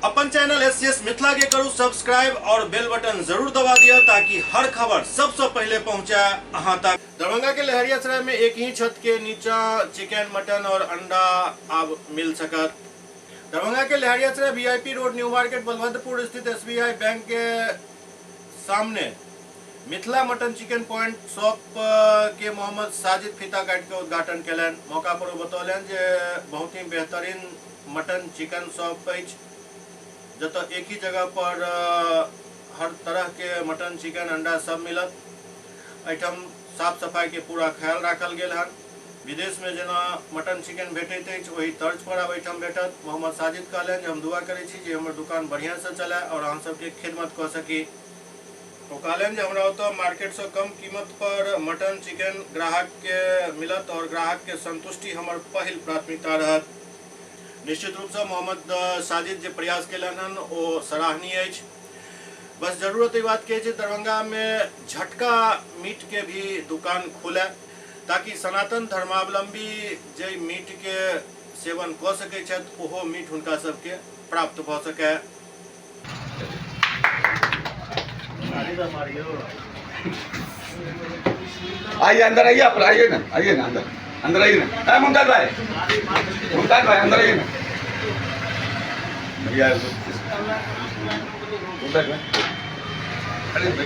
अपन channel SCS Mithila के करू subscribe और बेल बटन जरूर दबा दिया ताकि हर खबर सबसे पहले पहुंचा अहां तक। दरभंगा के लहरियासराय में एक ही छत के नीचा चिकन, मटन और अंडा अब मिल सकत। दरभंगा के Laheriasarai VIP road new market Balbhadrapur स्थित एसबीआई बैंक के सामने Mithila mutton chicken point shop के मोहम्मद साजिद फीता काट के उद्घाटन कलन। मौका पर बतौलन जे बहुत ही बेहतरीन मटन चिकन शॉप अछि, जत एक ही जगह पर हर तरह के मटन, चिकन, अंडा सब मिलत। एठम साफ सफाई के पूरा ख्याल राखल गेल हन। विदेश में जना मटन चिकन भेटैत अछि वही तर्ज पर अब एठम भेटत। मोहम्मद साजिद कहलन जे हम दुआ करै छी जे हमर दुकान बढ़िया से चले और अहाँ सबके खिदमत कऽ सकी। तो कहलन जे हमरा ओतऽ मार्केट से कम कीमत पर मटन, चिकन ग्राहक के मिलत और ग्राहक के संतुष्टि हमर पहिल प्राथमिकता रहत। निश्चित रूप से मोहम्मद साजिद जो प्रयास केलन हन वो सराहनीय अछि। बस जरूरत ई बात के दरभंगा में झटका मीट के भी दुकान खुले ताकि सनातन धर्मावलंबी जे मीट के सेवन कऽ सकै छथि ओहो मीट हुनका सबके प्राप्त भऽ सकै। आइए अंदर आइए, आप आइए ना अंदर आइए ना। मुमताज भाई अंदर आइए ना भैया। मुमताज भाई अरे अंदर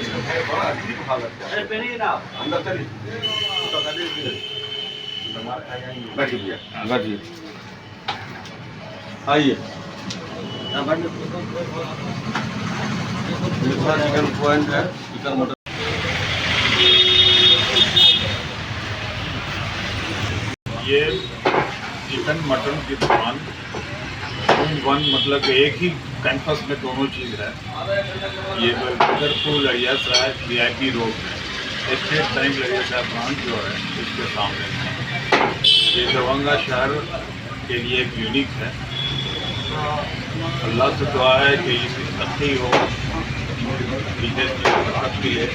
चलिए, बैठिए भैया, बैठिए। आइए चिकन पॉइंट है, चिकन मटन। ये चिकन मटन की दुकान वन, मतलब एक ही कैंपस में दोनों चीज़ है। ये बलभद्रपुर लहरियासराय वीआईपी रोड है, स्टेट बैंक लहरियासराय ब्रांच जो है इसके सामने है। ये दरभंगा शहर के लिए एक यूनिक है। अल्लाह से दुआ है कि इसकी तरक्की हो, बिजनेस की तरक्की है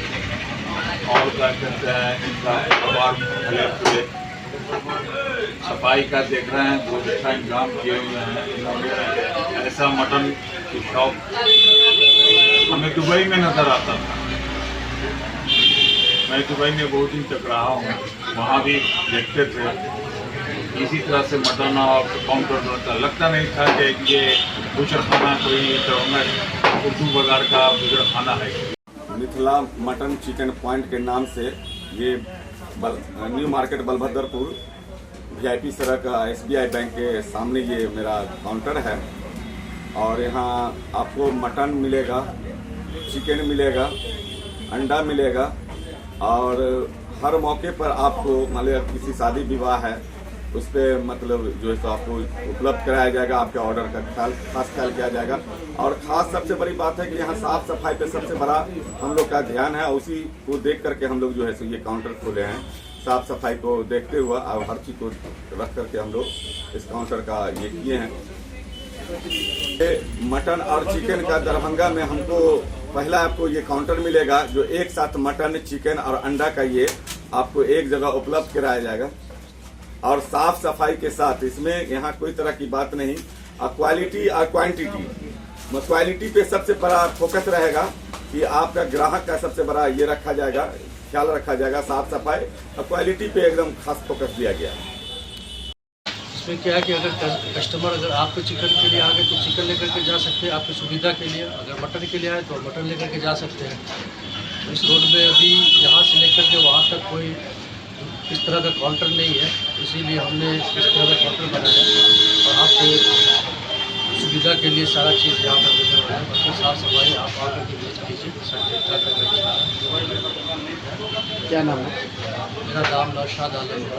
और क्या कहते हैं इनका कारोबार फले फूले। सफाई का देख रहे हैं, बहुत अच्छा इंतजाम किए हुए हैं। ऐसा मटन की शॉप हमें दुबई में नज़र आता था। मैं दुबई में बहुत दिन तक रहा हूँ, वहाँ भी देखते थे इसी तरह से मटन और काउंटर रहता। लगता नहीं था कि ये बुचर खाना कोई उर्दू वगैरह का बुचर खाना है। मिथिला मटन चिकन पॉइंट के नाम से ये न्यू मार्केट बलभद्रपुर वीआईपी सड़क एसबीआई बैंक के सामने ये मेरा काउंटर है। और यहाँ आपको मटन मिलेगा, चिकन मिलेगा, अंडा मिलेगा और हर मौके पर आपको मतलब किसी शादी विवाह है उस पर मतलब जो है तो आपको उपलब्ध कराया जाएगा। आपके ऑर्डर का खास ख्याल किया जाएगा। और ख़ास सबसे बड़ी बात है कि यहाँ साफ सफाई पे सबसे बड़ा हम लोग का ध्यान है। उसी को देख करके हम लोग जो है सो ये काउंटर खोले हैं। साफ सफाई को देखते हुए और हर चीज़ को रख करके हम लोग इस काउंटर का ये किए हैं। मटन और चिकन का दरभंगा में हमको पहला आपको ये काउंटर मिलेगा जो एक साथ मटन, चिकन और अंडा का ये आपको एक जगह उपलब्ध कराया जाएगा और साफ सफाई के साथ। इसमें यहाँ कोई तरह की बात नहीं। क्वालिटी और क्वांटिटी, क्वालिटी पे सबसे बड़ा फोकस रहेगा कि आपका ग्राहक का सबसे बड़ा ये रखा जाएगा, ख्याल रखा जाएगा। साफ सफाई और क्वालिटी पे एकदम खास फोकस दिया गया। इसमें क्या है कि अगर कस्टमर अगर आपको चिकन के लिए आ गए तो चिकन लेकर के जा सकते हैं आपकी सुविधा के लिए। अगर मटन के लिए आए तो मटन लेकर के जा सकते हैं। तो इस रोड में अभी यहाँ से लेकर के वहाँ तक कोई इस तरह का काउंटर नहीं है, इसीलिए हमने इस तरह का काउंटर बनाया और आपको सुविधा के लिए सारा चीज़ यहाँ पर मिल रहा है। बाकी साफ सफाई आप आकर के देख लीजिए, सब ठीक ठाक है। क्या नाम है? मेरा नाम नौशाद आलम है।